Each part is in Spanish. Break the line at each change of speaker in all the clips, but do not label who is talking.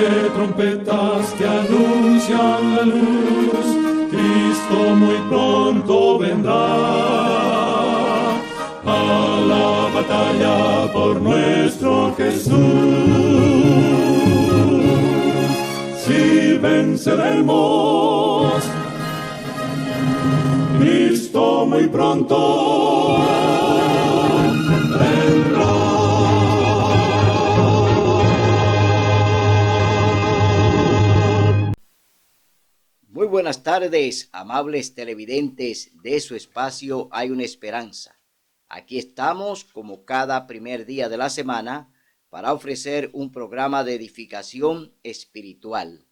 de trompetas que anuncian la luz, Cristo muy pronto vendrá a la batalla por nuestro Jesús. Si venceremos, Cristo muy pronto vendrá.
Muy buenas tardes, amables televidentes de su espacio Hay una Esperanza. Aquí estamos como cada primer día de la semana para ofrecer un programa de edificación espiritual.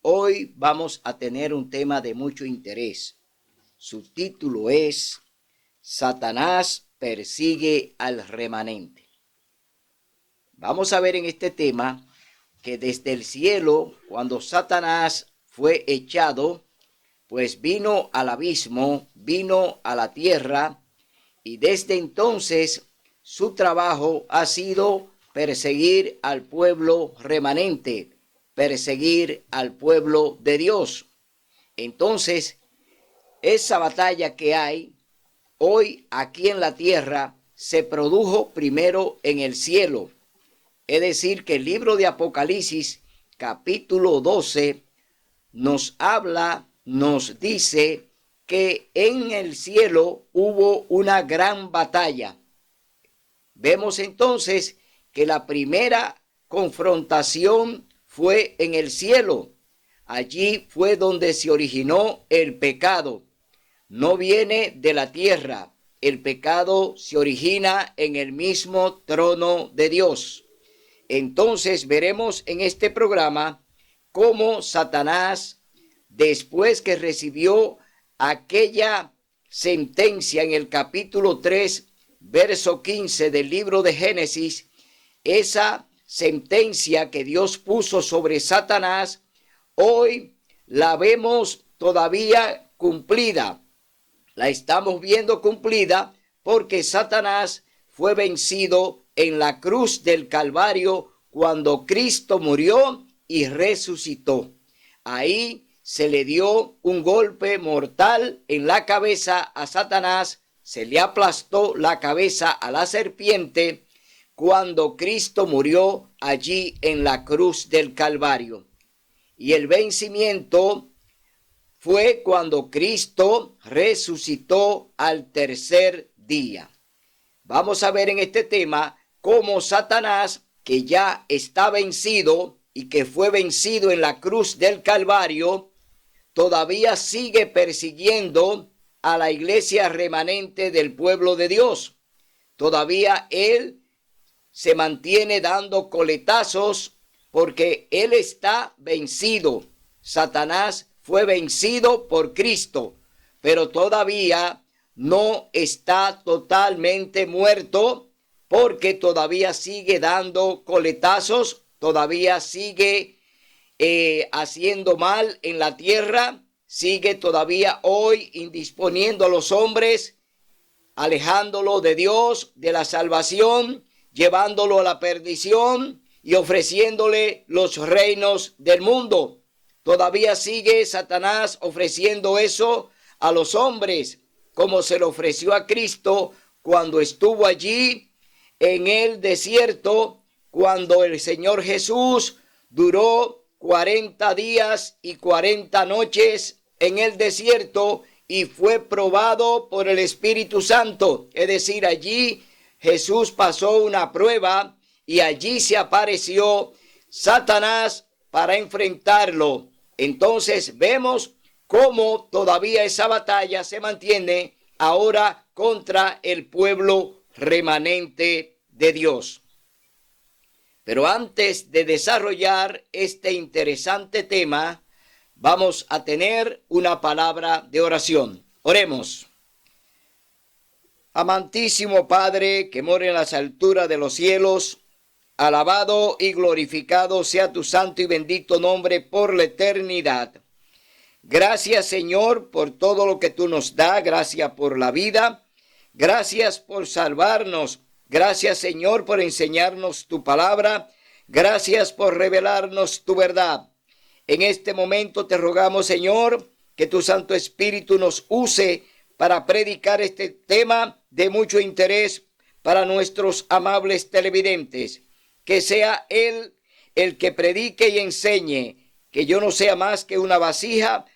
Hoy vamos a tener un tema de mucho interés. Su título es Satanás persigue al remanente. Vamos a ver en este tema que desde el cielo, cuando Satanás fue echado, pues vino al abismo, vino a la tierra, y desde entonces su trabajo ha sido perseguir al pueblo remanente, perseguir al pueblo de Dios. Entonces, esa batalla que hay hoy aquí en la tierra se produjo primero en el cielo. Es decir, que el libro de Apocalipsis, capítulo 12, nos habla, nos dice que en el cielo hubo una gran batalla. Vemos entonces que la primera confrontación fue en el cielo. Allí fue donde se originó el pecado. No viene de la tierra. El pecado se origina en el mismo trono de Dios. Entonces veremos en este programa cómo Satanás, después que recibió aquella sentencia en el capítulo 3, verso 15 del libro de Génesis, esa sentencia que Dios puso sobre Satanás, hoy la vemos todavía cumplida. La estamos viendo cumplida porque Satanás fue vencido en la cruz del Calvario cuando Cristo murió y resucitó. Ahí se le dio un golpe mortal en la cabeza a Satanás, se le aplastó la cabeza a la serpiente cuando Cristo murió allí en la cruz del Calvario. Y el vencimiento fue cuando Cristo resucitó al tercer día. Vamos a ver en este tema cómo Satanás, que ya está vencido y que fue vencido en la cruz del Calvario, todavía sigue persiguiendo a la iglesia remanente del pueblo de Dios. Todavía él se mantiene dando coletazos porque él está vencido. Satanás fue vencido por Cristo, pero todavía no está totalmente muerto porque todavía sigue dando coletazos, todavía sigue haciendo mal en la tierra, sigue todavía hoy indisponiendo a los hombres, alejándolo de Dios, de la salvación, llevándolo a la perdición y ofreciéndole los reinos del mundo. Todavía sigue Satanás ofreciendo eso a los hombres, como se lo ofreció a Cristo cuando estuvo allí en el desierto, cuando el Señor Jesús duró 40 días y 40 noches en el desierto y fue probado por el Espíritu Santo. Es decir, allí Jesús pasó una prueba y allí se apareció Satanás para enfrentarlo. Entonces vemos cómo todavía esa batalla se mantiene ahora contra el pueblo remanente de Dios. Pero antes de desarrollar este interesante tema, vamos a tener una palabra de oración. Oremos. Amantísimo Padre, que mora en las alturas de los cielos, alabado y glorificado sea tu santo y bendito nombre por la eternidad. Gracias, Señor, por todo lo que tú nos das. Gracias por la vida. Gracias por salvarnos. Gracias, Señor, por enseñarnos tu palabra. Gracias por revelarnos tu verdad. En este momento te rogamos, Señor, que tu Santo Espíritu nos use para predicar este tema de mucho interés para nuestros amables televidentes. Que sea Él el que predique y enseñe, que yo no sea más que una vasija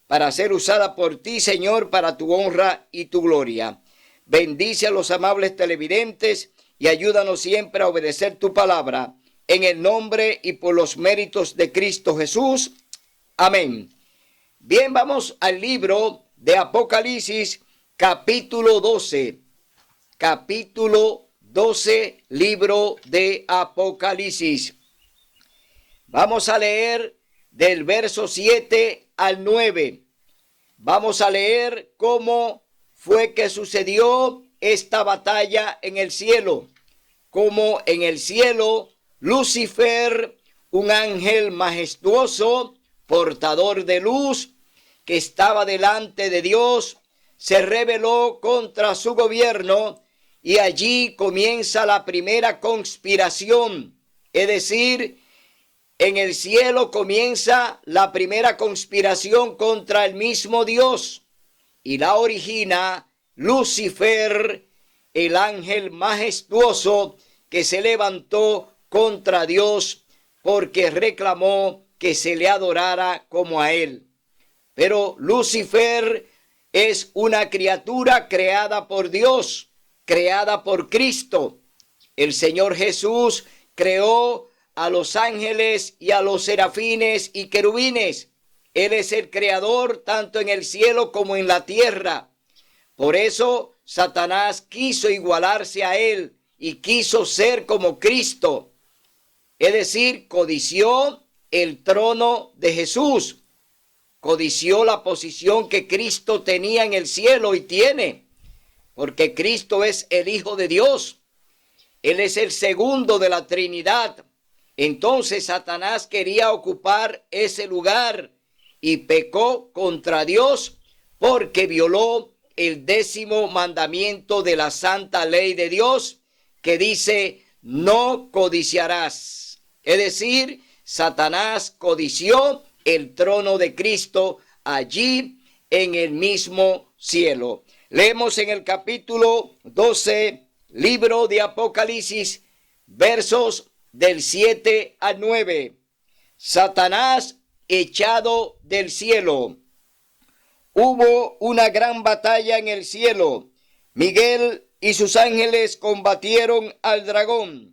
para ser usada por ti, Señor, para tu honra y tu gloria. Bendice a los amables televidentes y ayúdanos siempre a obedecer tu palabra. En el nombre y por los méritos de Cristo Jesús. Amén. Bien, vamos al libro de Apocalipsis, capítulo 12. Capítulo 12, libro de Apocalipsis. Vamos a leer del verso 7 al 9. Vamos a leer cómo fue que sucedió esta batalla en el cielo. Cómo en el cielo Lucifer, un ángel majestuoso, portador de luz, que estaba delante de Dios, se rebeló contra su gobierno y allí comienza la primera conspiración. Es decir, en el cielo comienza la primera conspiración contra el mismo Dios y la origina Lucifer, el ángel majestuoso que se levantó contra Dios porque reclamó que se le adorara como a él. Pero Lucifer es una criatura creada por Dios, creada por Cristo. El Señor Jesús creó a los ángeles y a los serafines y querubines. Él es el creador tanto en el cielo como en la tierra. Por eso Satanás quiso igualarse a él y quiso ser como Cristo. Es decir, codició el trono de Jesús. Codició la posición que Cristo tenía en el cielo y tiene. Porque Cristo es el Hijo de Dios. Él es el segundo de la Trinidad. Entonces Satanás quería ocupar ese lugar y pecó contra Dios porque violó el 10º mandamiento de la santa ley de Dios, que dice: no codiciarás. Es decir, Satanás codició el trono de Cristo allí en el mismo cielo. Leemos en el capítulo 12, libro de Apocalipsis, versos del 7 al 9. Satanás echado del cielo. Hubo una gran batalla en el cielo. Miguel y sus ángeles combatieron al dragón,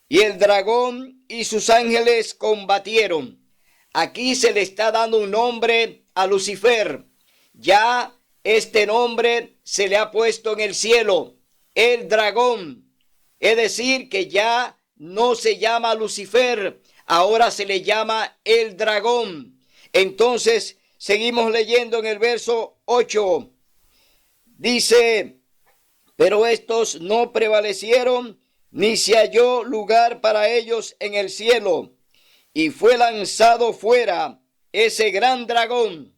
y el dragón y sus ángeles combatieron. Aquí se le está dando un nombre a Lucifer. Ya este nombre se le ha puesto en el cielo, el dragón. Es decir, que ya no se llama Lucifer, ahora se le llama el dragón. Entonces, seguimos leyendo en el verso 8. Dice: pero estos no prevalecieron, ni se halló lugar para ellos en el cielo. Y fue lanzado fuera ese gran dragón,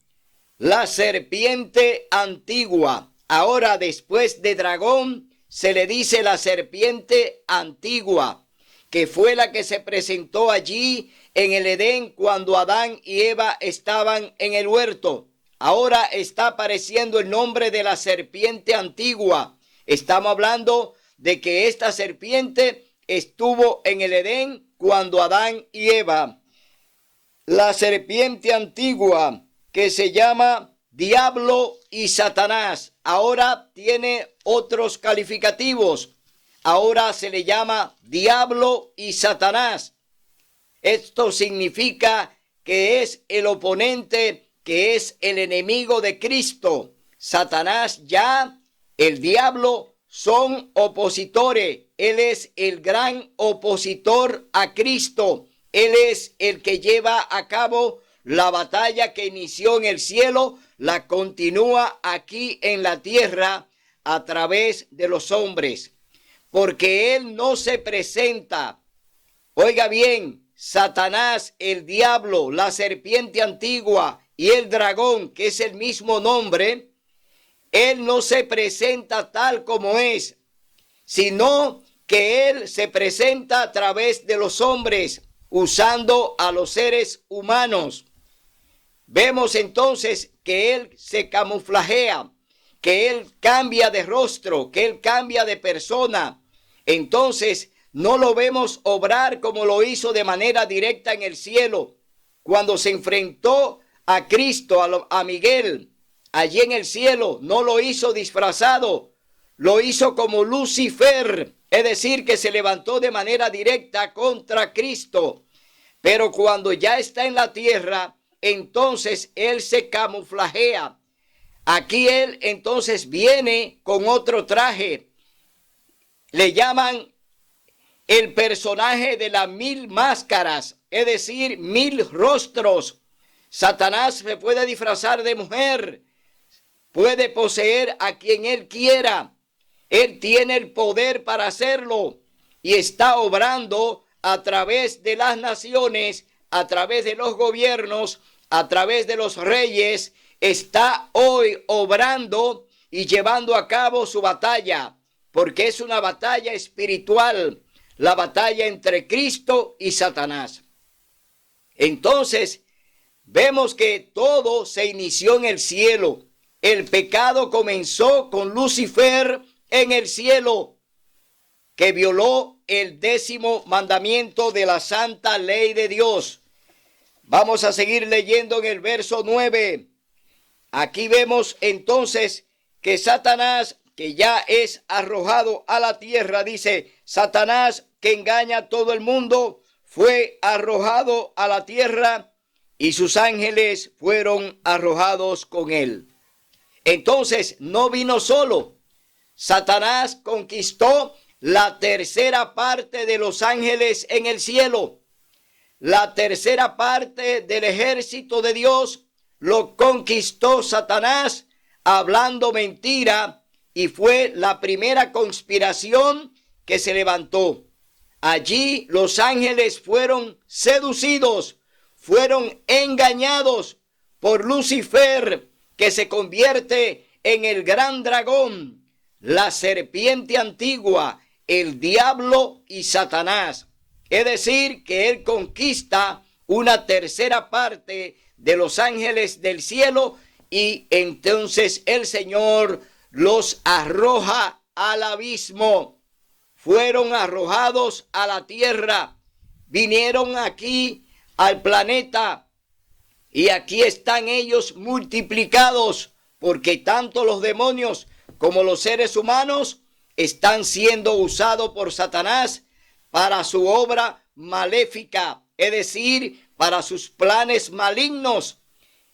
la serpiente antigua. Ahora, después de dragón, se le dice la serpiente antigua, que fue la que se presentó allí en el Edén cuando Adán y Eva estaban en el huerto. Ahora está apareciendo el nombre de la serpiente antigua. Estamos hablando de que esta serpiente estuvo en el Edén cuando Adán y Eva. La serpiente antigua, que se llama Diablo y Satanás, ahora tiene otros calificativos. Ahora se le llama Diablo y Satanás. Esto significa que es el oponente, que es el enemigo de Cristo. Satanás ya, el diablo, son opositores. Él es el gran opositor a Cristo. Él es el que lleva a cabo la batalla que inició en el cielo, la continúa aquí en la tierra a través de los hombres. Porque él no se presenta. Oiga bien, Satanás, el diablo, la serpiente antigua y el dragón, que es el mismo nombre, él no se presenta tal como es, sino que él se presenta a través de los hombres, usando a los seres humanos. Vemos entonces que él se camuflajea, que él cambia de rostro, que él cambia de persona. Entonces no lo vemos obrar como lo hizo de manera directa en el cielo, cuando se enfrentó a Cristo, a Miguel, allí en el cielo. No lo hizo disfrazado, lo hizo como Lucifer, es decir, que se levantó de manera directa contra Cristo. Pero cuando ya está en la tierra, entonces él se camuflajea. Aquí él entonces viene con otro traje. Le llaman el personaje de las 1000 máscaras, es decir, 1000 rostros. Satanás se puede disfrazar de mujer, puede poseer a quien él quiera. Él tiene el poder para hacerlo y está obrando a través de las naciones, a través de los gobiernos, a través de los reyes. Está hoy obrando y llevando a cabo su batalla, porque es una batalla espiritual, la batalla entre Cristo y Satanás. Entonces, vemos que todo se inició en el cielo. El pecado comenzó con Lucifer en el cielo, que violó el 10º mandamiento de la santa ley de Dios. Vamos a seguir leyendo en el verso 9. Aquí vemos entonces que Satanás, que ya es arrojado a la tierra, dice: Satanás, que engaña a todo el mundo, fue arrojado a la tierra y sus ángeles fueron arrojados con él. Entonces no vino solo. Satanás conquistó la tercera parte de los ángeles en el cielo. La tercera parte del ejército de Dios lo conquistó Satanás hablando mentira, y fue la primera conspiración que se levantó. Allí los ángeles fueron seducidos, fueron engañados por Lucifer, que se convierte en el gran dragón, la serpiente antigua, el diablo y Satanás. Es decir, que él conquista una tercera parte de los ángeles del cielo, y entonces el Señor los arroja al abismo. Fueron arrojados a la tierra, vinieron aquí al planeta, y aquí están ellos multiplicados, porque tanto los demonios como los seres humanos están siendo usados por Satanás para su obra maléfica, es decir, para sus planes malignos.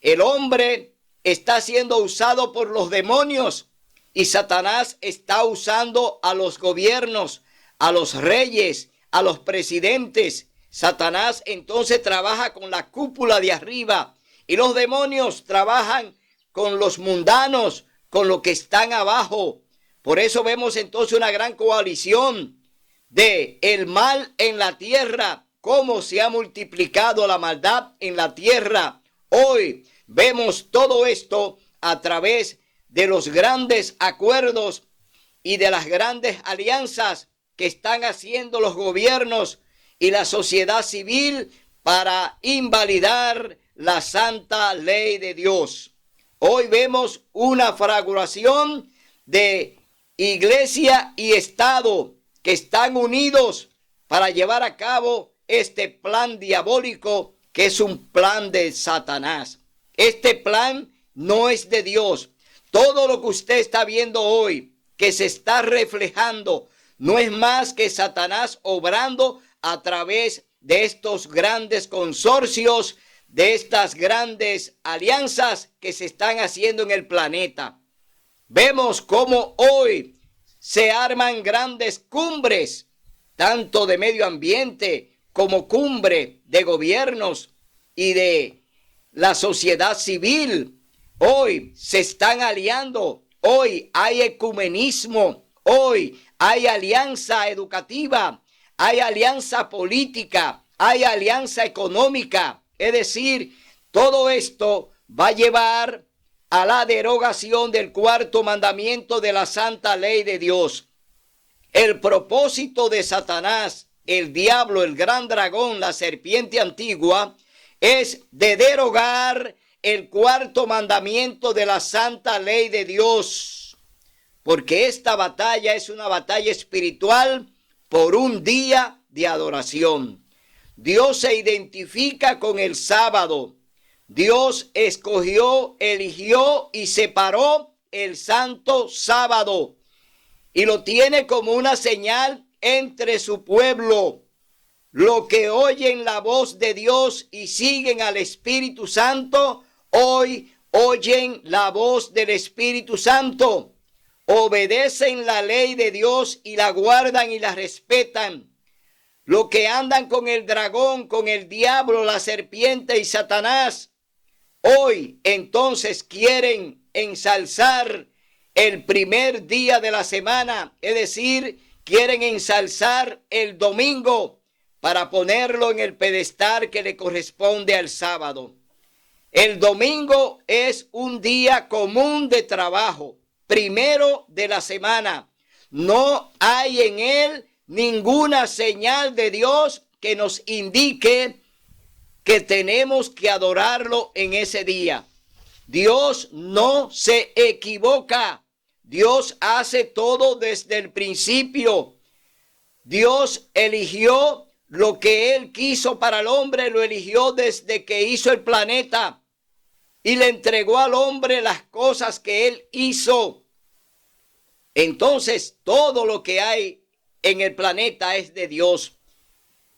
El hombre está siendo usado por los demonios, y Satanás está usando a los gobiernos, a los reyes, a los presidentes. Satanás entonces trabaja con la cúpula de arriba, y los demonios trabajan con los mundanos, con los que están abajo. Por eso vemos entonces una gran coalición de el mal en la tierra, cómo se ha multiplicado la maldad en la tierra. Hoy vemos todo esto a través de los grandes acuerdos y de las grandes alianzas que están haciendo los gobiernos y la sociedad civil para invalidar la santa ley de Dios. Hoy vemos una fragmentación de iglesia y Estado que están unidos para llevar a cabo este plan diabólico, que es un plan de Satanás. Este plan no es de Dios. Todo lo que usted está viendo hoy, que se está reflejando, no es más que Satanás obrando a través de estos grandes consorcios, de estas grandes alianzas que se están haciendo en el planeta. Vemos cómo hoy se arman grandes cumbres, tanto de medio ambiente como cumbre de gobiernos y de la sociedad civil. Hoy se están aliando, hoy hay ecumenismo, hoy hay alianza educativa, hay alianza política, hay alianza económica. Es decir, todo esto va a llevar a la derogación del 4º mandamiento de la santa ley de Dios. El propósito de Satanás el diablo, el gran dragón, la serpiente antigua, es de derogar el cuarto mandamiento de la santa ley de Dios. Porque esta batalla es una batalla espiritual por un día de adoración. Dios se identifica con el sábado. Dios escogió, eligió y separó el santo sábado y lo tiene como una señal entre su pueblo. Los que oyen la voz de Dios y siguen al Espíritu Santo, hoy oyen la voz del Espíritu Santo. Obedecen la ley de Dios y la guardan y la respetan. Los que andan con el dragón, con el diablo, la serpiente y Satanás, hoy entonces quieren ensalzar el primer día de la semana, es decir, quieren ensalzar el domingo para ponerlo en el pedestal que le corresponde al sábado. El domingo es un día común de trabajo, primero de la semana. No hay en él ninguna señal de Dios que nos indique que tenemos que adorarlo en ese día. Dios no se equivoca. Dios hace todo desde el principio. Dios eligió lo que Él quiso para el hombre, lo eligió desde que hizo el planeta y le entregó al hombre las cosas que Él hizo. Entonces, todo lo que hay en el planeta es de Dios.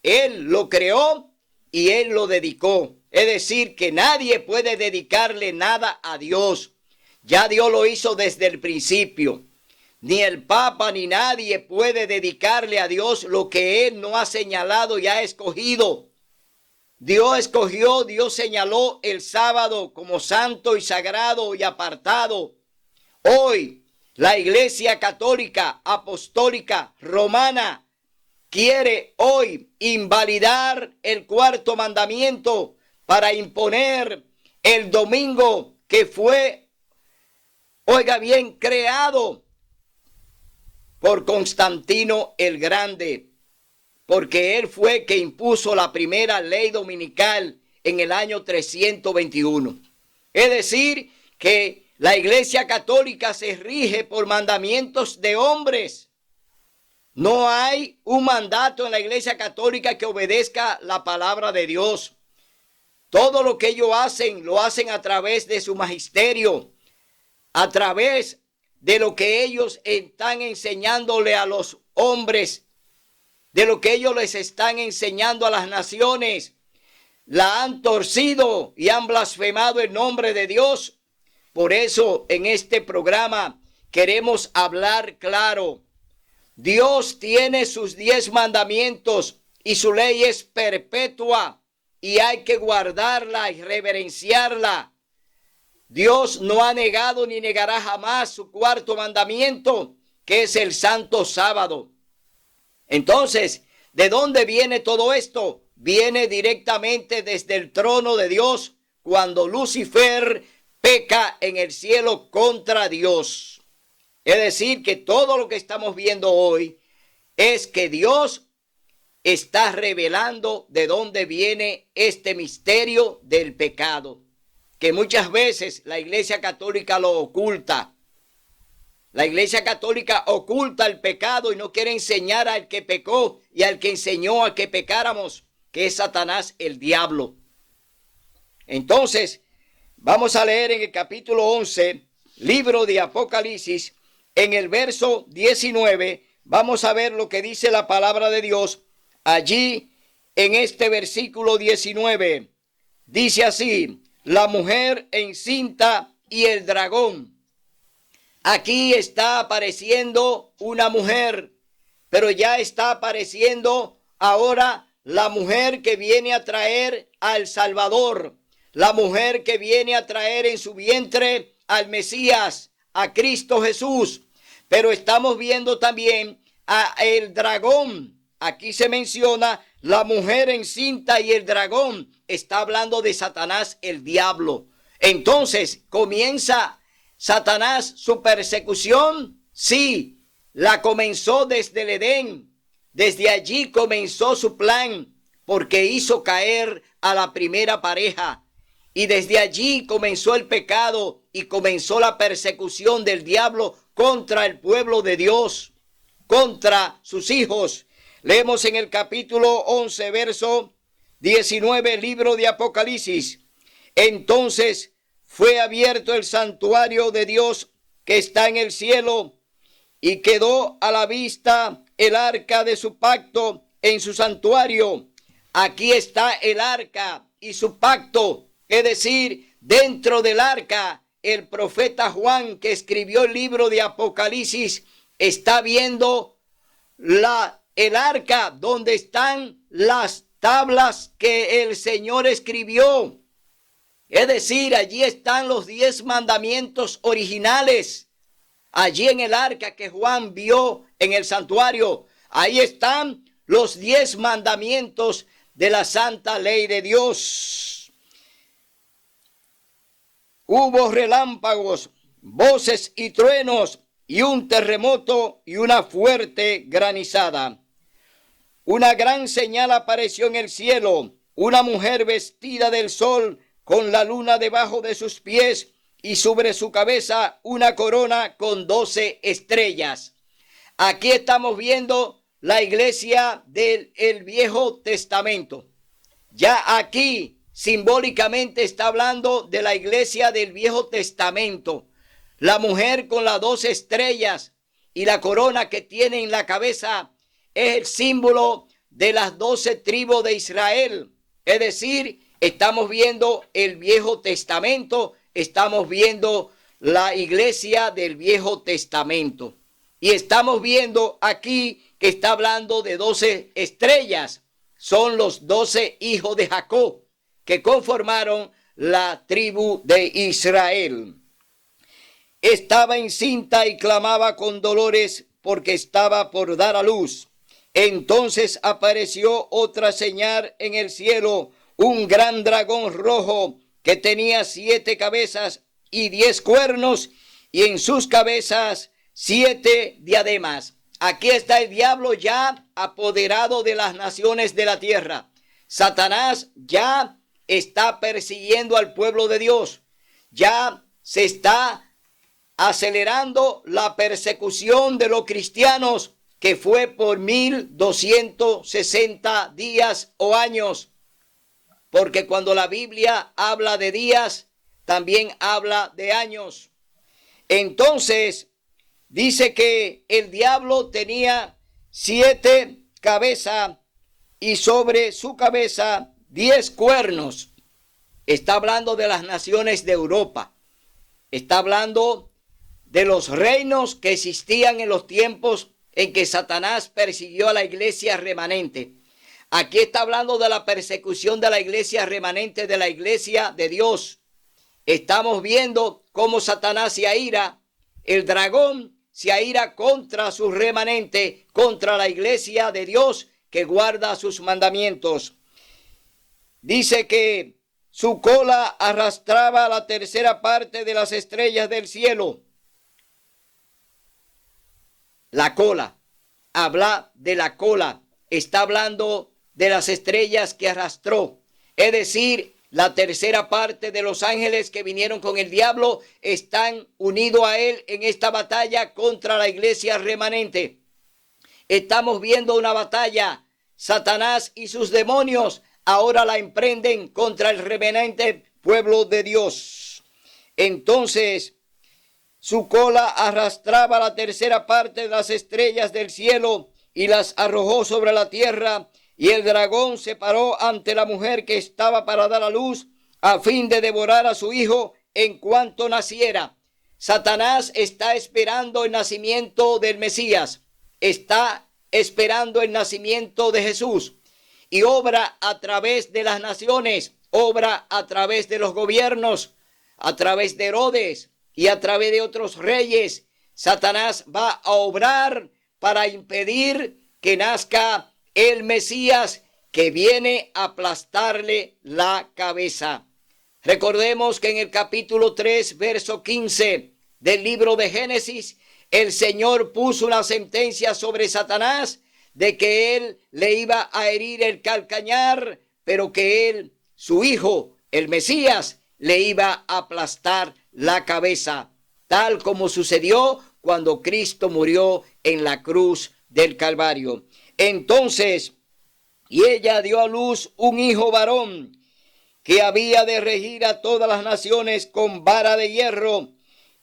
Él lo creó y Él lo dedicó. Es decir, que nadie puede dedicarle nada a Dios. Ya Dios lo hizo desde el principio. Ni el Papa ni nadie puede dedicarle a Dios lo que Él no ha señalado y ha escogido. Dios escogió, Dios señaló el sábado como santo y sagrado y apartado. Hoy, la Iglesia Católica, Apostólica, Romana, quiere hoy invalidar el cuarto mandamiento para imponer el domingo que fue, oiga bien, creado por Constantino el Grande, porque él fue que impuso la primera ley dominical en el año 321. Es decir, que la Iglesia Católica se rige por mandamientos de hombres. No hay un mandato en la Iglesia Católica que obedezca la palabra de Dios. Todo lo que ellos hacen, lo hacen a través de su magisterio, a través de lo que ellos están enseñándole a los hombres, de lo que ellos les están enseñando a las naciones. La han torcido y han blasfemado el nombre de Dios. Por eso en este programa queremos hablar claro. Dios tiene sus 10 mandamientos y su ley es perpetua y hay que guardarla y reverenciarla. Dios no ha negado ni negará jamás su cuarto mandamiento, que es el santo sábado. Entonces, ¿de dónde viene todo esto? Viene directamente desde el trono de Dios, cuando Lucifer peca en el cielo contra Dios. Es decir, que todo lo que estamos viendo hoy es que Dios está revelando de dónde viene este misterio del pecado, que muchas veces la Iglesia Católica lo oculta. La Iglesia Católica oculta el pecado y no quiere enseñar al que pecó y al que enseñó a que pecáramos, que es Satanás, el diablo. Entonces, vamos a leer en el capítulo 11, libro de Apocalipsis, en el verso 19, vamos a ver lo que dice la palabra de Dios. Allí, en este versículo 19, dice así: la mujer encinta y el dragón. Aquí está apareciendo una mujer, pero ya está apareciendo ahora la mujer que viene a traer al Salvador, la mujer que viene a traer en su vientre al Mesías, a Cristo Jesús. Pero estamos viendo también a el dragón. Aquí se menciona la mujer encinta y el dragón. Está hablando de Satanás, el diablo. Entonces, ¿comienza Satanás su persecución? Sí, la comenzó desde el Edén. Desde allí comenzó su plan, porque hizo caer a la primera pareja. Y desde allí comenzó el pecado y comenzó la persecución del diablo contra el pueblo de Dios, contra sus hijos. Leemos en el capítulo 11, verso 19, libro de Apocalipsis. Entonces fue abierto el santuario de Dios que está en el cielo, y quedó a la vista el arca de su pacto en su santuario. Aquí está el arca y su pacto, es decir, dentro del arca, el profeta Juan, que escribió el libro de Apocalipsis, está viendo el arca donde están las tablas que el Señor escribió. Es decir, allí están los 10 mandamientos originales. Allí en el arca que Juan vio en el santuario, ahí están los 10 mandamientos de la santa ley de Dios. Hubo relámpagos, voces y truenos, y un terremoto y una fuerte granizada. Una gran señal apareció en el cielo, una mujer vestida del sol, con la luna debajo de sus pies, y sobre su cabeza una corona con 12 estrellas. Aquí estamos viendo la iglesia del Viejo Testamento. Ya aquí simbólicamente está hablando de la iglesia del Viejo Testamento. La mujer con las 12 estrellas y la corona que tiene en la cabeza es el símbolo de las 12 tribus de Israel. Es decir, estamos viendo el Viejo Testamento, estamos viendo la iglesia del Viejo Testamento. Y estamos viendo aquí que está hablando de 12 estrellas. Son los 12 hijos de Jacob que conformaron la tribu de Israel. Estaba encinta y clamaba con dolores porque estaba por dar a luz. Entonces apareció otra señal en el cielo, un gran dragón rojo que tenía 7 cabezas y 10 cuernos, y en sus cabezas 7 diademas. Aquí está el diablo ya apoderado de las naciones de la tierra. Satanás ya está persiguiendo al pueblo de Dios. Ya se está acelerando la persecución de los cristianos, que fue por 1260 días o años. Porque cuando la Biblia habla de días, también habla de años. Entonces, dice que el diablo tenía 7 cabezas y sobre su cabeza 10 cuernos. Está hablando de las naciones de Europa. Está hablando de los reinos que existían en los tiempos en que Satanás persiguió a la iglesia remanente. Aquí está hablando de la persecución de la iglesia remanente, de la iglesia de Dios. Estamos viendo cómo Satanás se aira, el dragón se aira contra su remanente, contra la iglesia de Dios que guarda sus mandamientos. Dice que su cola arrastraba la tercera parte de las estrellas del cielo. La cola, habla de la cola, está hablando de las estrellas que arrastró. Es decir, la tercera parte de los ángeles que vinieron con el diablo están unidos a él en esta batalla contra la iglesia remanente. Estamos viendo una batalla. Satanás y sus demonios ahora la emprenden contra el remanente pueblo de Dios. Entonces, su cola arrastraba la tercera parte de las estrellas del cielo y las arrojó sobre la tierra, y el dragón se paró ante la mujer que estaba para dar a luz, a fin de devorar a su hijo en cuanto naciera. Satanás está esperando el nacimiento del Mesías, está esperando el nacimiento de Jesús, y obra a través de las naciones, obra a través de los gobiernos, a través de Herodes y a través de otros reyes. Satanás va a obrar para impedir que nazca el Mesías, que viene a aplastarle la cabeza. Recordemos que en el capítulo 3, verso 15 del libro de Génesis, el Señor puso una sentencia sobre Satanás, de que él le iba a herir el calcañar, pero que él, su hijo, el Mesías, le iba a aplastar la cabeza, tal como sucedió cuando Cristo murió en la cruz del Calvario. Entonces, y ella dio a luz un hijo varón, que había de regir a todas las naciones con vara de hierro,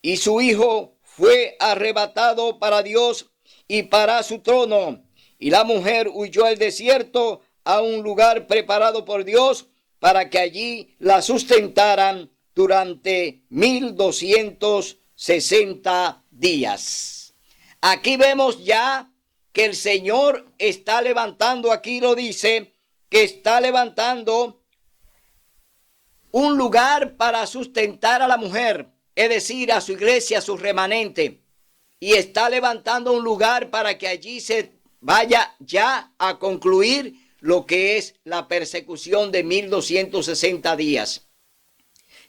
y su hijo fue arrebatado para Dios y para su trono. Y la mujer huyó al desierto, a un lugar preparado por Dios, para que allí la sustentaran durante 1260 días. Aquí vemos ya que el Señor está levantando, aquí lo dice, que está levantando un lugar para sustentar a la mujer, es decir, a su iglesia, a su remanente. Y está levantando un lugar para que allí se vaya ya a concluir lo que es la persecución de 1260 días.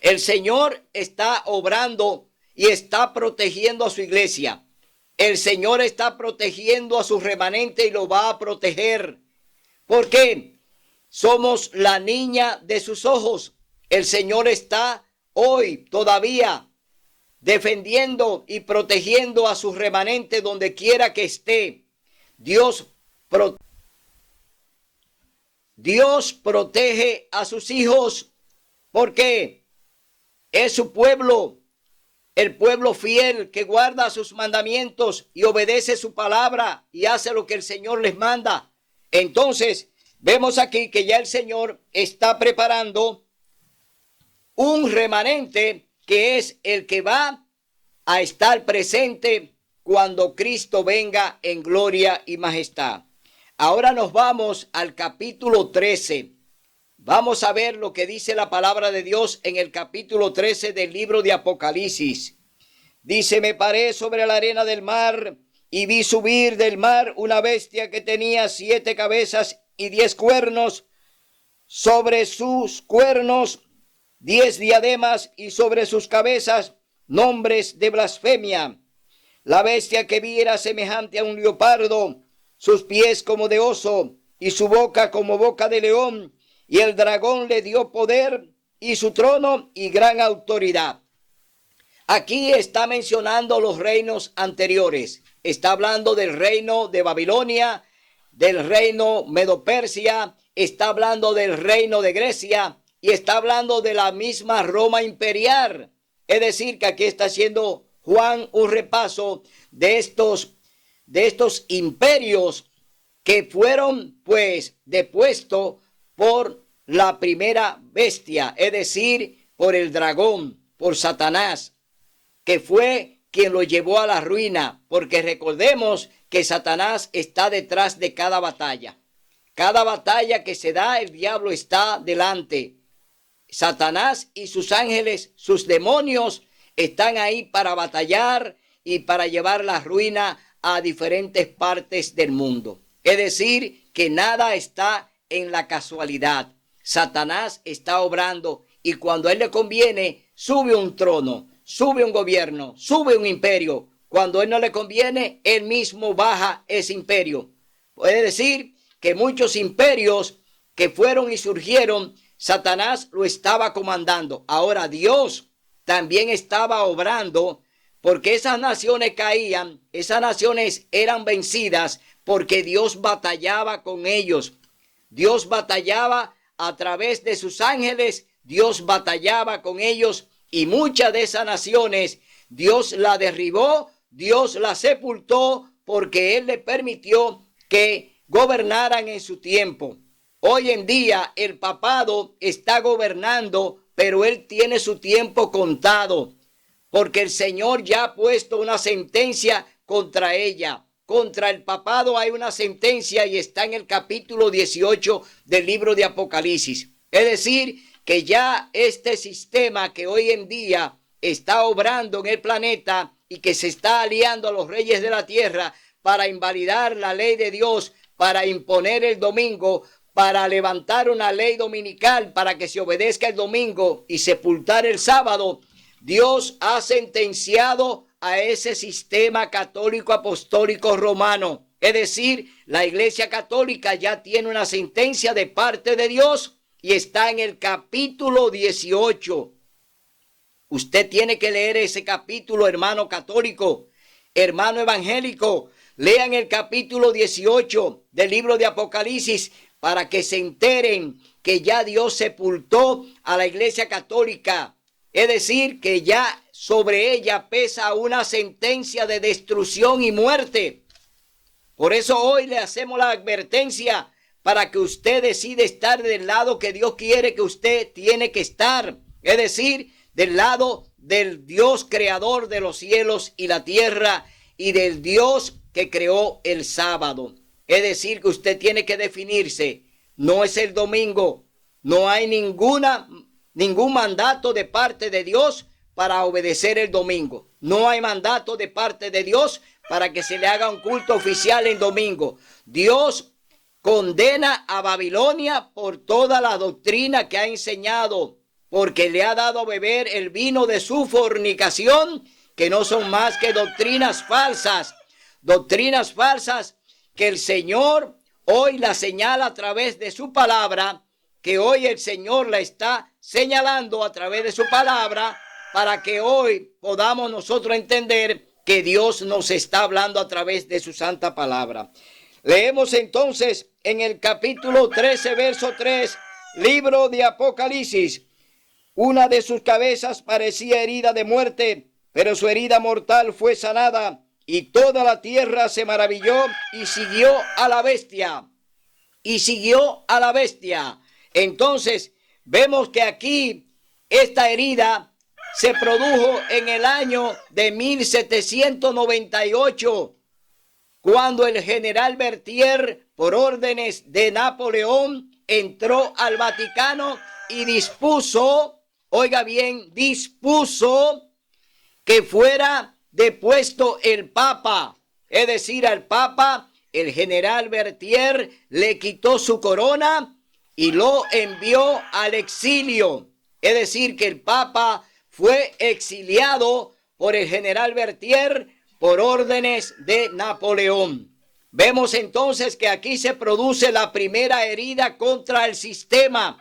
El Señor está obrando y está protegiendo a su iglesia. El Señor está protegiendo a su remanente y lo va a proteger. ¿Por qué? Somos la niña de sus ojos. El Señor está hoy todavía defendiendo y protegiendo a su remanente donde quiera que esté. Dios protege a sus hijos porque es su pueblo, el pueblo fiel que guarda sus mandamientos y obedece su palabra y hace lo que el Señor les manda. Entonces, vemos aquí que ya el Señor está preparando un remanente que es el que va a estar presente cuando Cristo venga en gloria y majestad. Ahora nos vamos al capítulo 13. Vamos a ver lo que dice la palabra de Dios en el capítulo 13 del libro de Apocalipsis. Dice: me paré sobre la arena del mar y vi subir del mar una bestia que tenía 7 cabezas y 10 cuernos. Sobre sus cuernos 10 diademas y sobre sus cabezas nombres de blasfemia. La bestia que vi era semejante a un leopardo, sus pies como de oso y su boca como boca de león. Y el dragón le dio poder y su trono y gran autoridad. Aquí está mencionando los reinos anteriores. Está hablando del reino de Babilonia, del reino Medo-Persia, está hablando del reino de Grecia y está hablando de la misma Roma imperial. Es decir, que aquí está haciendo Juan un repaso de estos imperios que fueron pues depuestos por la primera bestia, es decir, por el dragón, por Satanás, que fue quien lo llevó a la ruina, porque recordemos que Satanás está detrás de cada batalla. Cada batalla que se da, el diablo está delante. Satanás y sus ángeles, sus demonios, están ahí para batallar y para llevar la ruina a diferentes partes del mundo. Es decir, que nada está en la casualidad. Satanás está obrando y cuando a él le conviene, sube un trono, sube un gobierno, sube un imperio. Cuando a él no le conviene, él mismo baja ese imperio. Puede decir que muchos imperios que fueron y surgieron, Satanás lo estaba comandando. Ahora Dios también estaba obrando porque esas naciones caían, esas naciones eran vencidas porque Dios batallaba con ellos. Dios batallaba a través de sus ángeles, Dios batallaba con ellos y muchas de esas naciones Dios la derribó, Dios la sepultó porque Él le permitió que gobernaran en su tiempo. Hoy en día el papado está gobernando, pero él tiene su tiempo contado, porque el Señor ya ha puesto una sentencia contra ella. Contra el papado hay una sentencia y está en el capítulo 18 del libro de Apocalipsis. Es decir, que ya este sistema que hoy en día está obrando en el planeta y que se está aliando a los reyes de la tierra para invalidar la ley de Dios, para imponer el domingo, para levantar una ley dominical para que se obedezca el domingo y sepultar el sábado, Dios ha sentenciado a ese sistema católico apostólico romano. Es decir, la Iglesia Católica ya tiene una sentencia de parte de Dios y está en el capítulo 18. Usted tiene que leer ese capítulo, hermano católico, hermano evangélico. Lean el capítulo 18 del libro de Apocalipsis para que se enteren que ya Dios sepultó a la Iglesia Católica. Es decir, que ya sobre ella pesa una sentencia de destrucción y muerte. Por eso hoy le hacemos la advertencia para que usted decida estar del lado que Dios quiere que usted tiene que estar. Es decir, del lado del Dios creador de los cielos y la tierra y del Dios que creó el sábado. Es decir, que usted tiene que definirse. No es el domingo. No hay ningún mandato de parte de Dios para obedecer el domingo. No hay mandato de parte de Dios para que se le haga un culto oficial en domingo. Dios condena a Babilonia por toda la doctrina que ha enseñado, porque le ha dado a beber el vino de su fornicación, que no son más que doctrinas falsas que el Señor hoy la señala a través de su palabra, que hoy el Señor la está señalando a través de su palabra, para que hoy podamos nosotros entender que Dios nos está hablando a través de su santa palabra. Leemos entonces en el capítulo 13, verso 3, libro de Apocalipsis. Una de sus cabezas parecía herida de muerte, pero su herida mortal fue sanada, y toda la tierra se maravilló y siguió a la bestia. Entonces, vemos que aquí esta herida se produjo en el año de 1798, cuando el general Berthier, por órdenes de Napoleón, entró al Vaticano y dispuso, oiga bien, dispuso que fuera depuesto el Papa. Es decir, al Papa, el general Berthier le quitó su corona y lo envió al exilio. Es decir, que el Papa fue exiliado por el general Berthier por órdenes de Napoleón. Vemos entonces que aquí se produce la primera herida contra el sistema,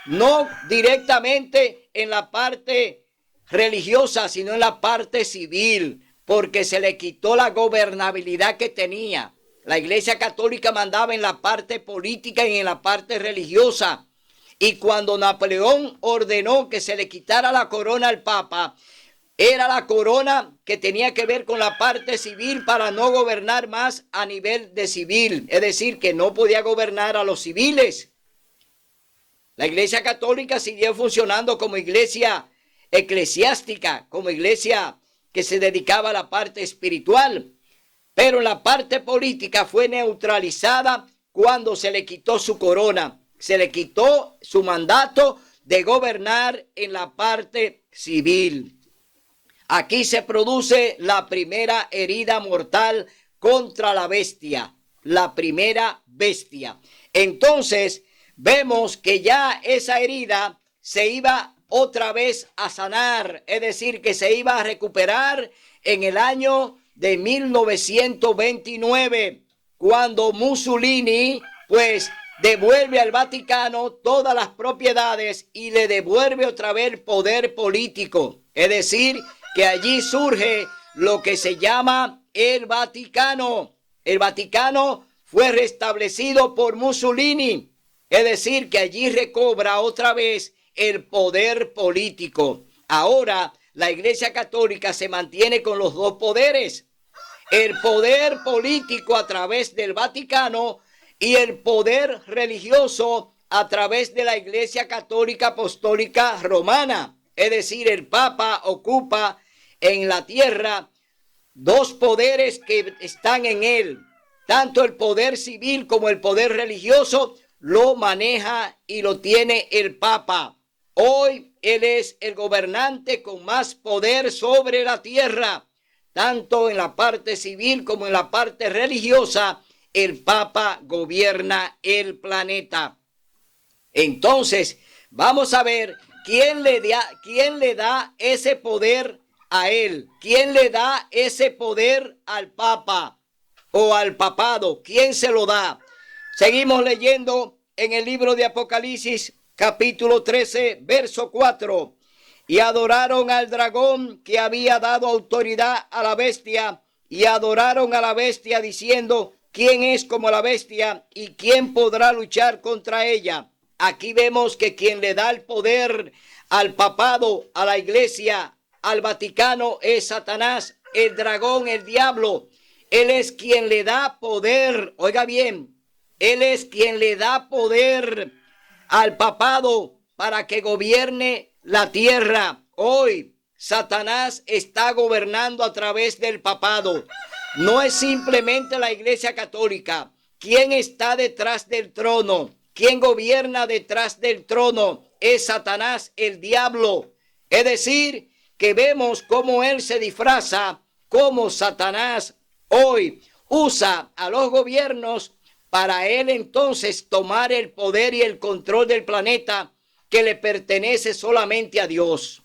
no directamente en la parte religiosa, sino en la parte civil, porque se le quitó la gobernabilidad que tenía. La Iglesia Católica mandaba en la parte política y en la parte religiosa. Y cuando Napoleón ordenó que se le quitara la corona al Papa, era la corona que tenía que ver con la parte civil para no gobernar más a nivel de civil. Es decir, que no podía gobernar a los civiles. La Iglesia Católica siguió funcionando como iglesia eclesiástica, como iglesia que se dedicaba a la parte espiritual. Pero la parte política fue neutralizada cuando se le quitó su corona. Se le quitó su mandato de gobernar en la parte civil. Aquí se produce la primera herida mortal contra la bestia, la primera bestia. Entonces vemos que ya esa herida se iba otra vez a sanar, es decir, que se iba a recuperar en el año de 1929, cuando Mussolini, pues, devuelve al Vaticano todas las propiedades y le devuelve otra vez el poder político. Es decir, que allí surge lo que se llama el Vaticano. El Vaticano fue restablecido por Mussolini. Es decir, que allí recobra otra vez el poder político. Ahora, la Iglesia Católica se mantiene con los dos poderes. El poder político a través del Vaticano y el poder religioso a través de la Iglesia Católica Apostólica Romana. Es decir, el Papa ocupa en la tierra dos poderes que están en él. Tanto el poder civil como el poder religioso lo maneja y lo tiene el Papa. Hoy él es el gobernante con más poder sobre la tierra. Tanto en la parte civil como en la parte religiosa, el Papa gobierna el planeta. Entonces, vamos a ver quién le da ese poder a él. ¿Quién le da ese poder al Papa? o al papado? ¿Quién se lo da? Seguimos leyendo en el libro de Apocalipsis, capítulo 13, verso 4. Y adoraron al dragón que había dado autoridad a la bestia, y adoraron a la bestia diciendo: ¿quién es como la bestia y quién podrá luchar contra ella? Aquí vemos que quien le da el poder al papado, a la iglesia, al Vaticano, es Satanás, el dragón, el diablo. Él es quien le da poder. Oiga bien, él es quien le da poder al papado para que gobierne la tierra. Hoy Satanás está gobernando a través del papado. No es simplemente la Iglesia Católica. ¿Quién está detrás del trono? ¿Quién gobierna detrás del trono? Es Satanás, el diablo. Es decir, que vemos cómo él se disfraza, cómo Satanás hoy usa a los gobiernos para él entonces tomar el poder y el control del planeta que le pertenece solamente a Dios.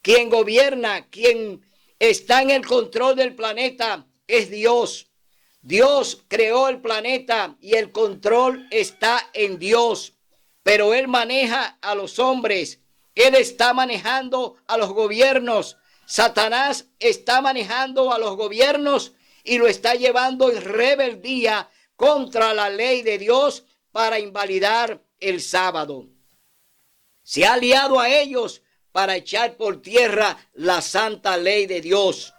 Quien gobierna, quien está en el control del planeta es Dios. Dios creó el planeta y el control está en Dios. Pero Él maneja a los hombres. Él está manejando a los gobiernos. Satanás está manejando a los gobiernos y lo está llevando en rebeldía contra la ley de Dios para invalidar el sábado. Se ha aliado a ellos para echar por tierra la santa ley de Dios.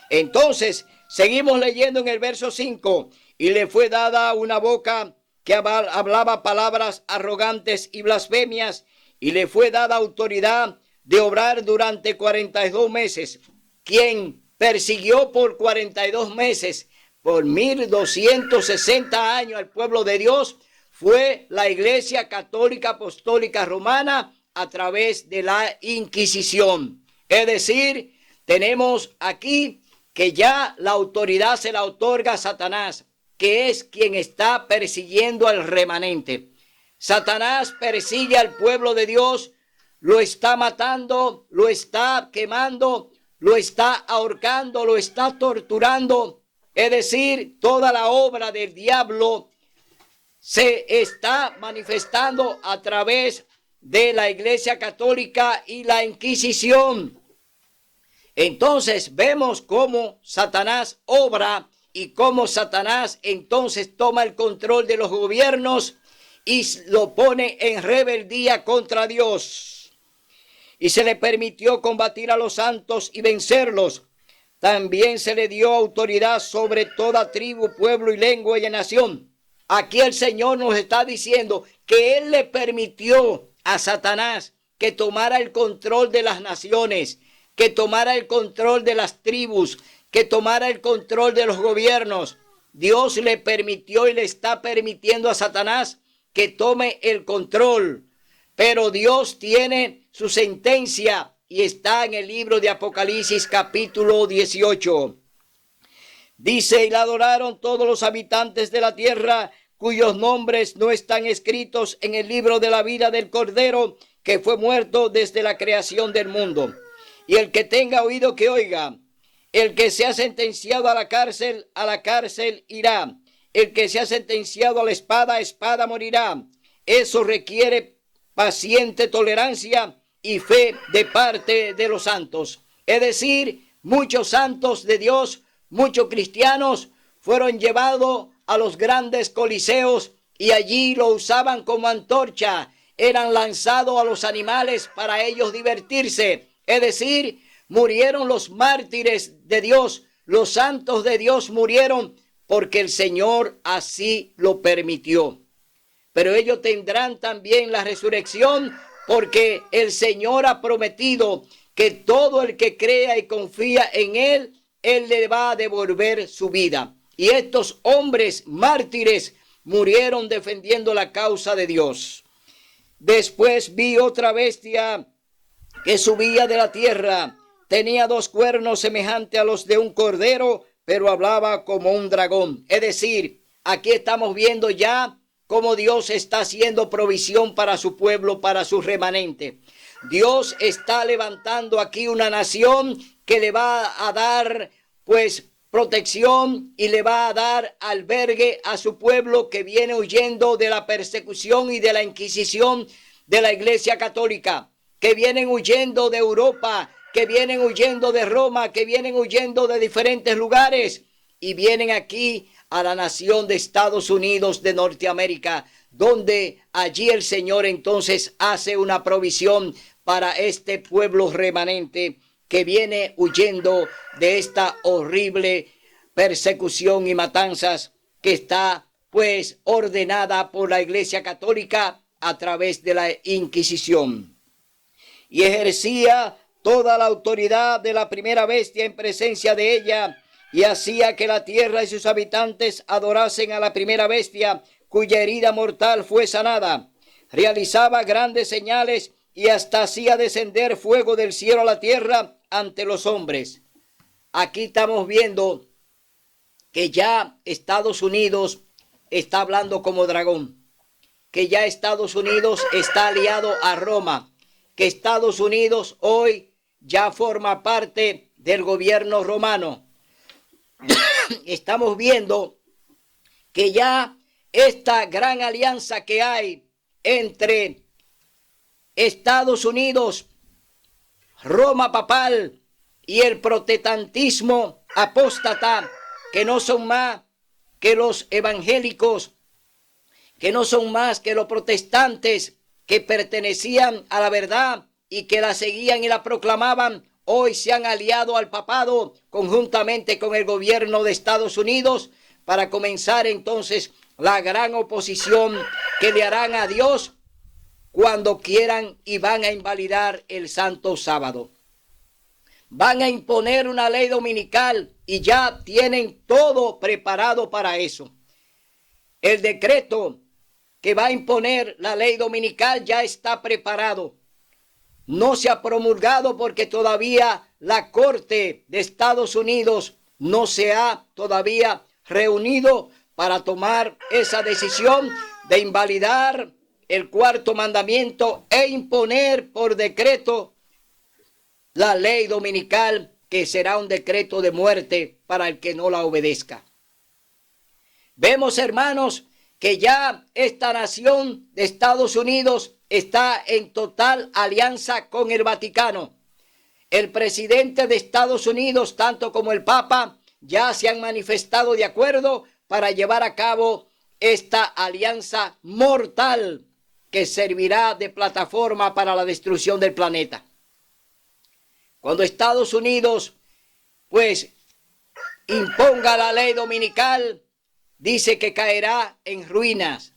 Entonces, seguimos leyendo en el verso 5. Y le fue dada una boca que hablaba palabras arrogantes y blasfemias, y le fue dada autoridad de obrar durante 42 meses. Quien persiguió por 42 meses, por 1260 años al pueblo de Dios, fue la Iglesia Católica Apostólica Romana a través de la Inquisición. Es decir, tenemos aquí que ya la autoridad se la otorga a Satanás, que es quien está persiguiendo al remanente. Satanás persigue al pueblo de Dios, lo está matando, lo está quemando, lo está ahorcando, lo está torturando. Es decir, toda la obra del diablo se está manifestando a través de la Iglesia Católica y la Inquisición. Entonces vemos cómo Satanás obra y cómo Satanás entonces toma el control de los gobiernos y lo pone en rebeldía contra Dios. Y se le permitió combatir a los santos y vencerlos. También se le dio autoridad sobre toda tribu, pueblo y lengua y nación. Aquí el Señor nos está diciendo que Él le permitió a Satanás que tomara el control de las naciones, que tomara el control de las tribus, que tomara el control de los gobiernos. Dios le permitió y le está permitiendo a Satanás que tome el control. Pero Dios tiene su sentencia y está en el libro de Apocalipsis capítulo 18. Dice: y la adoraron todos los habitantes de la tierra, cuyos nombres no están escritos en el libro de la vida del Cordero, que fue muerto desde la creación del mundo. Y el que tenga oído que oiga. El que sea sentenciado a la cárcel irá. El que sea sentenciado a la espada morirá. Eso requiere paciente tolerancia y fe de parte de los santos. Es decir, muchos santos de Dios, muchos cristianos fueron llevados a los grandes coliseos y allí lo usaban como antorcha. Eran lanzados a los animales para ellos divertirse. Es decir, murieron los mártires de Dios, los santos de Dios murieron porque el Señor así lo permitió. Pero ellos tendrán también la resurrección porque el Señor ha prometido que todo el que crea y confía en Él, Él le va a devolver su vida. Y estos hombres mártires murieron defendiendo la causa de Dios. Después vi otra bestia que subía de la tierra. Tenía 2 cuernos semejantes a los de un cordero, pero hablaba como un dragón. Es decir, aquí estamos viendo ya cómo Dios está haciendo provisión para su pueblo, para su remanente. Dios está levantando aquí una nación que le va a dar, pues, protección y le va a dar albergue a su pueblo que viene huyendo de la persecución y de la inquisición de la Iglesia Católica, que vienen huyendo de Europa, que vienen huyendo de Roma, que vienen huyendo de diferentes lugares y vienen aquí a la nación de Estados Unidos de Norteamérica, donde allí el Señor entonces hace una provisión para este pueblo remanente que viene huyendo de esta horrible persecución y matanzas que está pues ordenada por la Iglesia Católica a través de la Inquisición. Y ejercía toda la autoridad de la primera bestia en presencia de ella, y hacía que la tierra y sus habitantes adorasen a la primera bestia, cuya herida mortal fue sanada. Realizaba grandes señales y hasta hacía descender fuego del cielo a la tierra ante los hombres. Aquí estamos viendo que ya Estados Unidos está hablando como dragón, que ya Estados Unidos está aliado a Roma, que Estados Unidos hoy ya forma parte del gobierno romano. Estamos viendo que ya esta gran alianza que hay entre Estados Unidos, Roma papal y el protestantismo apóstata, que no son más que los evangélicos, que no son más que los protestantes que pertenecían a la verdad y que la seguían y la proclamaban, hoy se han aliado al papado conjuntamente con el gobierno de Estados Unidos para comenzar entonces la gran oposición que le harán a Dios cuando quieran y van a invalidar el Santo Sábado. Van a imponer una ley dominical y ya tienen todo preparado para eso. El decreto que va a imponer la ley dominical ya está preparado. No se ha promulgado porque todavía la Corte de Estados Unidos no se ha todavía reunido para tomar esa decisión de invalidar el cuarto mandamiento e imponer por decreto la ley dominical, que será un decreto de muerte para el que no la obedezca. Vemos, hermanos, que ya esta nación de Estados Unidos está en total alianza con el Vaticano. El presidente de Estados Unidos, tanto como el Papa, ya se han manifestado de acuerdo para llevar a cabo esta alianza mortal que servirá de plataforma para la destrucción del planeta. Cuando Estados Unidos, pues, imponga la ley dominical, dice que caerá en ruinas,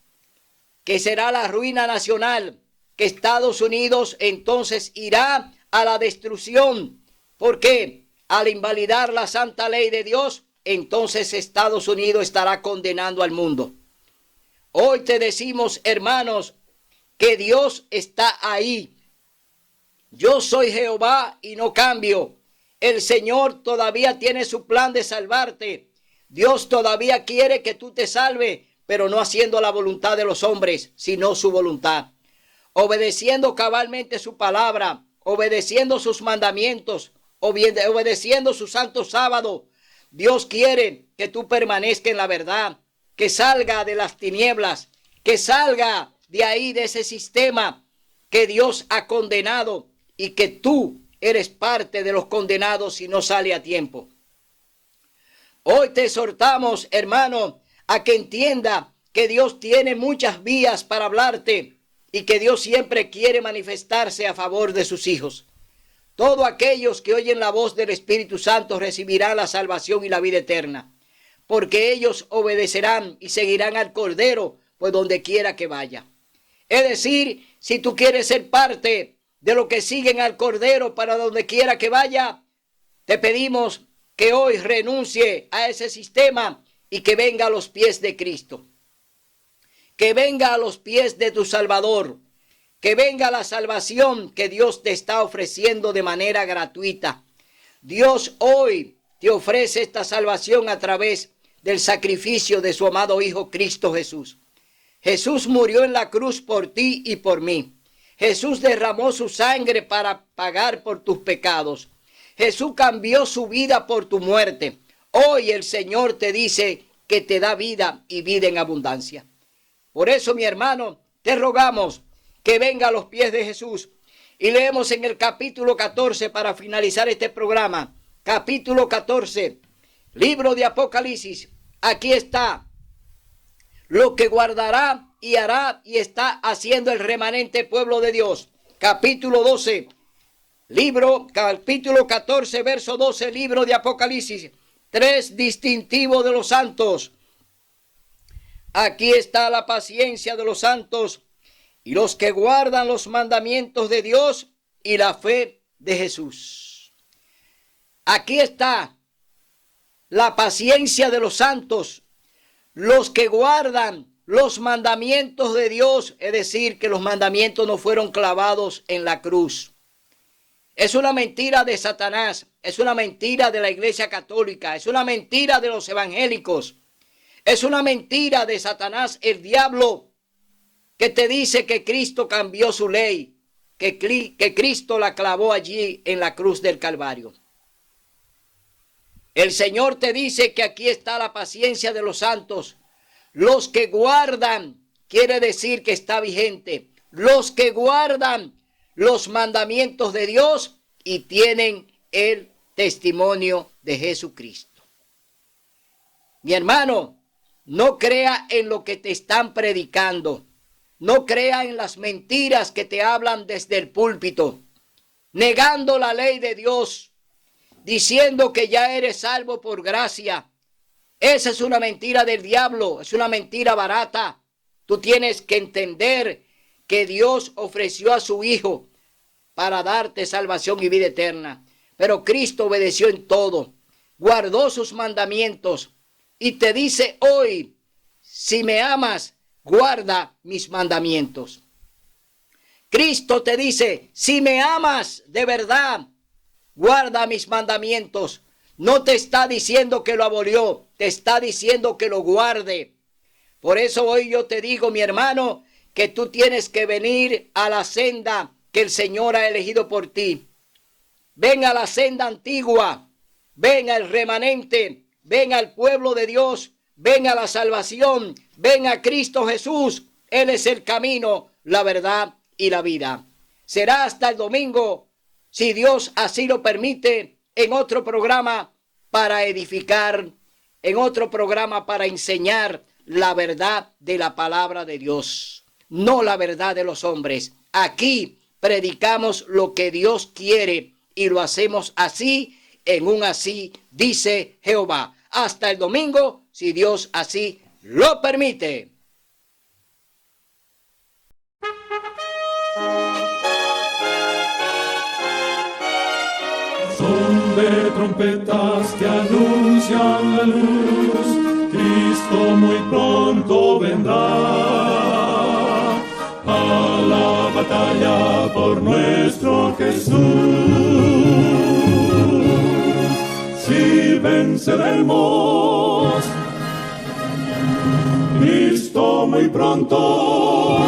que será la ruina nacional, que Estados Unidos entonces irá a la destrucción. ¿Por qué? Al invalidar la santa ley de Dios, entonces Estados Unidos estará condenando al mundo. Hoy te decimos, hermanos, que Dios está ahí. Yo soy Jehová y no cambio. El Señor todavía tiene su plan de salvarte. Dios todavía quiere que tú te salves, pero no haciendo la voluntad de los hombres, sino su voluntad. Obedeciendo cabalmente su palabra, obedeciendo sus mandamientos, obedeciendo su santo sábado. Dios quiere que tú permanezcas en la verdad, que salga de las tinieblas, que salga de ahí, de ese sistema que Dios ha condenado, y que tú eres parte de los condenados si no sale a tiempo. Hoy te exhortamos, hermano, a que entienda que Dios tiene muchas vías para hablarte y que Dios siempre quiere manifestarse a favor de sus hijos. Todos aquellos que oyen la voz del Espíritu Santo recibirán la salvación y la vida eterna, porque ellos obedecerán y seguirán al Cordero por donde quiera que vaya. Es decir, si tú quieres ser parte de lo que siguen al Cordero para donde quiera que vaya, te pedimos que hoy renuncie a ese sistema y que venga a los pies de Cristo. Que venga a los pies de tu Salvador. Que venga la salvación que Dios te está ofreciendo de manera gratuita. Dios hoy te ofrece esta salvación a través del sacrificio de su amado Hijo Cristo Jesús. Jesús murió en la cruz por ti y por mí. Jesús derramó su sangre para pagar por tus pecados. Jesús cambió su vida por tu muerte. Hoy el Señor te dice que te da vida y vida en abundancia. Por eso, mi hermano, te rogamos que venga a los pies de Jesús. Y leemos en el capítulo 14 para finalizar este programa. Capítulo 14, libro de Apocalipsis. Aquí está lo que guardará y hará y está haciendo el remanente pueblo de Dios. Capítulo 12, capítulo 14, verso 12, libro de Apocalipsis. 3 distintivos de los santos. Aquí está la paciencia de los santos y los que guardan los mandamientos de Dios y la fe de Jesús. Aquí está la paciencia de los santos, los que guardan los mandamientos de Dios, es decir, que los mandamientos no fueron clavados en la cruz. Es una mentira de Satanás, es una mentira de la Iglesia Católica, es una mentira de los evangélicos, es una mentira de Satanás, el diablo, que te dice que Cristo cambió su ley, que Cristo la clavó allí en la cruz del Calvario. El Señor te dice que aquí está la paciencia de los santos. Los que guardan, quiere decir que está vigente. Los que guardan los mandamientos de Dios y tienen el testimonio de Jesucristo. Mi hermano, no crea en lo que te están predicando. No crea en las mentiras que te hablan desde el púlpito, negando la ley de Dios, diciendo que ya eres salvo por gracia. Esa es una mentira del diablo, es una mentira barata. Tú tienes que entender que Dios ofreció a su Hijo para darte salvación y vida eterna. Pero Cristo obedeció en todo, guardó sus mandamientos y te dice hoy, si me amas, guarda mis mandamientos. Cristo te dice, si me amas de verdad, guarda mis mandamientos. No te está diciendo que lo abolió, te está diciendo que lo guarde. Por eso hoy yo te digo, mi hermano, que tú tienes que venir a la senda que el Señor ha elegido por ti. Ven a la senda antigua, ven al remanente, ven al pueblo de Dios, ven a la salvación, ven a Cristo Jesús. Él es el camino, la verdad y la vida. Será hasta el domingo, si Dios así lo permite, en otro programa para edificar, en otro programa para enseñar la verdad de la palabra de Dios, no la verdad de los hombres. Aquí predicamos lo que Dios quiere y lo hacemos así, en un así, dice Jehová. Hasta el domingo, si Dios así lo permite.
Son de trompetas que anuncian la luz, Cristo muy pronto vendrá a la batalla por nuestro Jesús. Si venceremos, Cristo muy pronto